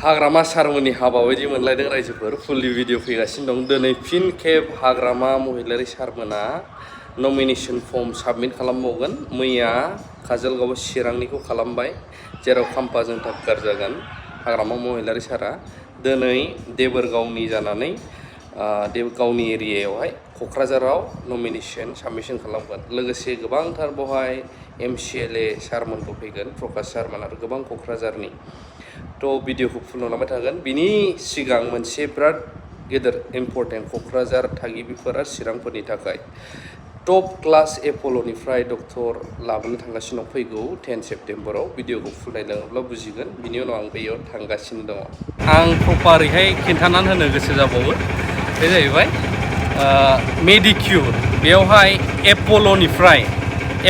हाग्रामा सारमोननि हाबा बायदि मोनलायदों रायजोफोर फुलि भिडिअ फैगासिनो दं दिनै फिन खेब हाग्रामा महिलारि सारमोना नमिनेशन फर्म साबमिट खालामबावगोन मैया काजलगाव चिरांनिखौ खालामबाय जेराव खाम्फाजों थाबगार जागोन हाग्रामा महिलारि सारा दिनै देबोरगावनि जानानै गावनि एरियायावहाय क'क्राझाराव नमिनेशन साबमिशन खालामगोन लोगोसे गोबांथार बहाय MCLA सारमोनबो फैगोन प्रकाश सारमोन आरो गोबां क'क्राझारनि थ' भिडिअखौ फुलुंलांबाय थागोन बिनि सिगां मोनसे बिराद गेदेर इम्परटेन्ट क'क्राझार थागिबिफोरा चिरांफोरनि थाखाय टप क्लास एपल'निफ्राय डक्टर लाबोनो थांगासिनो दं फैगौ 10 सेप्तेम्बराव भिडिअखौ फुनलायलाङोब्ला बुजिगोन बिनि उनाव आं बेयाव थांगासिनो दङ आं प्रपारैहाय खिन्थानानै होनो गोसो जाबावो बे जाहैबाय मेडिक्युर बेवहाय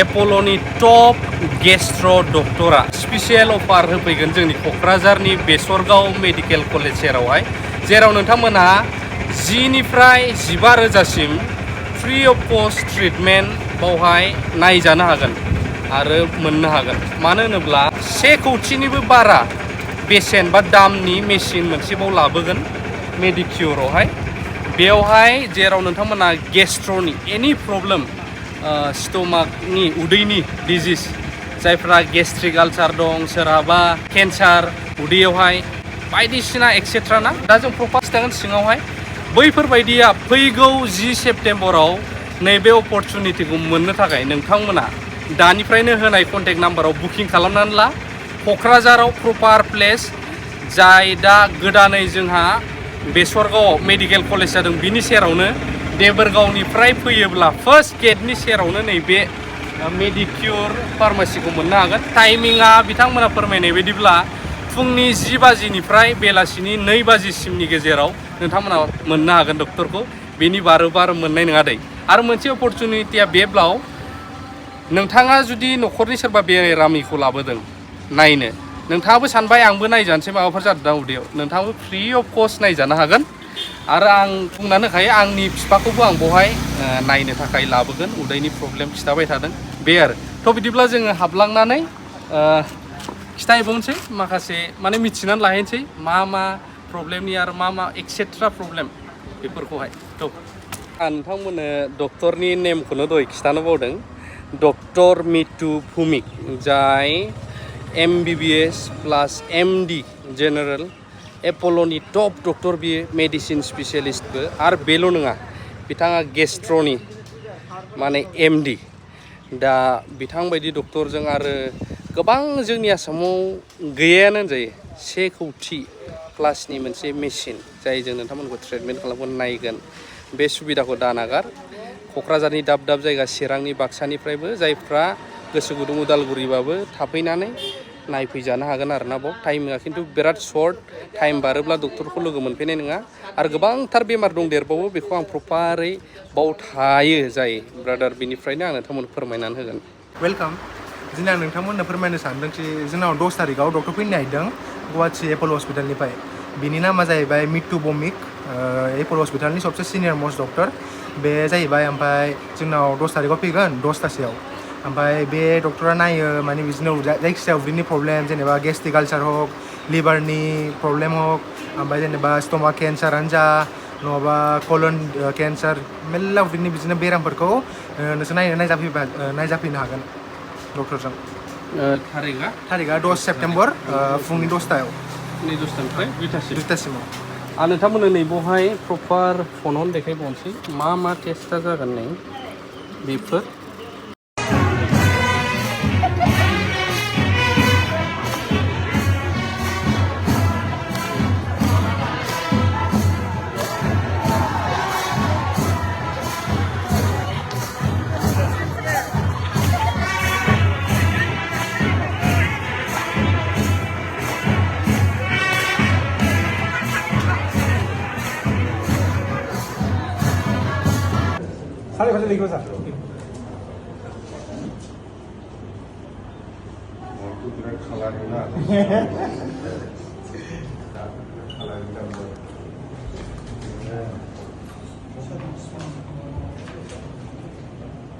एपल'नि टप गेस्ट्र' डक्टरा स्पेसियेल अफार होफैगोन जोंनि क'क्राझारनि बेसरगाव मेडिकेल कलेज सेरावहाय जेराव नोंथांमोनहा 10 निफ्राय 15 रोजासिम फ्रि अफ कस्ट ट्रिटमेन्ट बावहाय नायजानो हागोन आरो मोननो हागोन मानो होनोब्ला 1 कौटिनिबो बारा बेसेन बा दामनि मेसिन मोनसे बाव लाबोगोन मेडिक्युरावहाय बेवहाय जेराव नोंथांमोना गेस्ट्र'नि एनि प्रब्लेम स्टमाकनि उदैनि डिजिज जायफ्रा गेस्ट्रिक आलसार दं सोरहाबा केन्सार उदैयावहाय बायदिसिना एक्सेट्रा ना दा जों प्रपास थागोन सिङावहाय बैफोरबायदिया फैगौ 10 सेप्तेम्बराव नैबे अपरचुनिटिखौ मोननो थाखाय नोंथांमोना दानिफ्रायनो होनाय कन्टेक्ट नाम्बाराव बुकिं खालामनानै ला क'क्राझाराव प्रपार प्लेस जाय दा गोदानै जोंहा बेसरगावआव मेडिकेल कलेज जादों बिनि सेरावनो देबोरगावनिफ्राय फैयोब्ला फार्स्ट गेटनि सेरावनो नैबे मेडिक्युर फार्मासिखौ मोननो हागोन टाइमिंआ बिथांमोना फोरमायनाय बायदिब्ला फुंनि 10 बाजिनिफ्राय बेलासिनि 2 बाजिसिमनि गेजेराव नोंथांमोना मोननो हागोन डक्टरखौ बेनि बारोबार मोननाय नङा दै आरो मोनसे अपरचुनिटिया बेब्लाव नोंथाङा जुदि न'खरनि सोरबा बेरामिखौ लाबोदों नायनो नोंथाङाबो सानबाय आंबो नायजानोसै माबाफोर जादों उदैयाव नोंथाङाबो फ्रि अफ कस्ट नायजानो हागोन आरो आं बुंनानै होखायो आंनि बिफाखौबो आं बेवहाय नायनो थाखाय लाबोगोन उदैनि प्रब्लेम खिथाबाय थादों बे आरो थ' बिदिब्ला जोङो हाबलांनानै खिथाहैबावनोसै माखासे माने मिथिनानै लाहैनोसै मा प्रब्लेमनि आरो मा एक्सेट्रा प्रब्लेम बेफोरखौहाय थ' आं नोंथांमोननो डक्टरनि नेमखौनो दहाय खिथानो बावदों डक्टर मितु भुमिक जाय MBBS प्लास MD जेनेरेल एपल'नि टप डक्टर बियो मेडिसिन स्पेसियेलिस्टबो आरो बेल' नङा बिथाङा गेस्ट्र'नि माने MD दा बिथांबायदि डक्टरजों आरो गोबां जोंनि आसामाव गैयायानो होनजायो 1 कौटि प्लासनि मोनसे मेसिन जायजों नोंथांमोनखौ ट्रिटमेन्ट खालामगोन नायगोन बे सुबिदाखौ दानागार क'क्राझारनि दाब दाब जायगा चिरांनि बाक्सानिफ्रायबो जायफ्रा गोसो गुदुं उदालगुरिबाबो थाफैनानै नायफैजानो हागोन आरो ना बाव टाइमिंआ खिन्थु बिराद सर्ट टाइम बारोब्ला डक्टरखौ लोगो मोनफैनाय नङा आरो गोबांथार बेमार दंदेरबावो बेखौ आं प्रपारै बाव थायो जाय ब्रादार बिनिफ्रायनो आं नोंथांमोननो फोरमायनानै होगोन वेलकाम दिनै आं नोंथांमोननो फोरमायनो सानदोंखि जोंनाव 10 तारिखआव डक्टर फैनो नागिरदों गुवाहाटि एपल' हस्पिटालनिफ्राय बिनि नामा जाहैबाय मितु भौमिक एपल' हस्पिटालनि सबसे सिनियर मस्ट डक्टर बे जाहैबाय ओमफ्राय जोंनाव 10 तारिखआव फैगोन 10टासोआव ओमफ्राय बे डक्टरा नायो माने बिदिनो जायखिजाया उदैनि प्रब्लेम जेनेबा गेस्ट्रिक आलसार हक लिभारनि प्रब्लेम हक ओमफ्राय जेनेबा स्टमाक केन्सारानो जा नङाबा कलन केन्सार मेरला उदैनि बिदिनो बेरामफोरखौ नोंसोर नायजाफैनो हागोन डक्टरजों थारिखआ 10 सेप्तेम्बर फुंनि 10टायाव फुंनि 10टानिफ्राय 2टासिमाव आं नोंथांमोननो नैबावहाय प्रपार फनावनो देखायबावनोसै मा टेस्टआ जागोन नै बेफोर खालार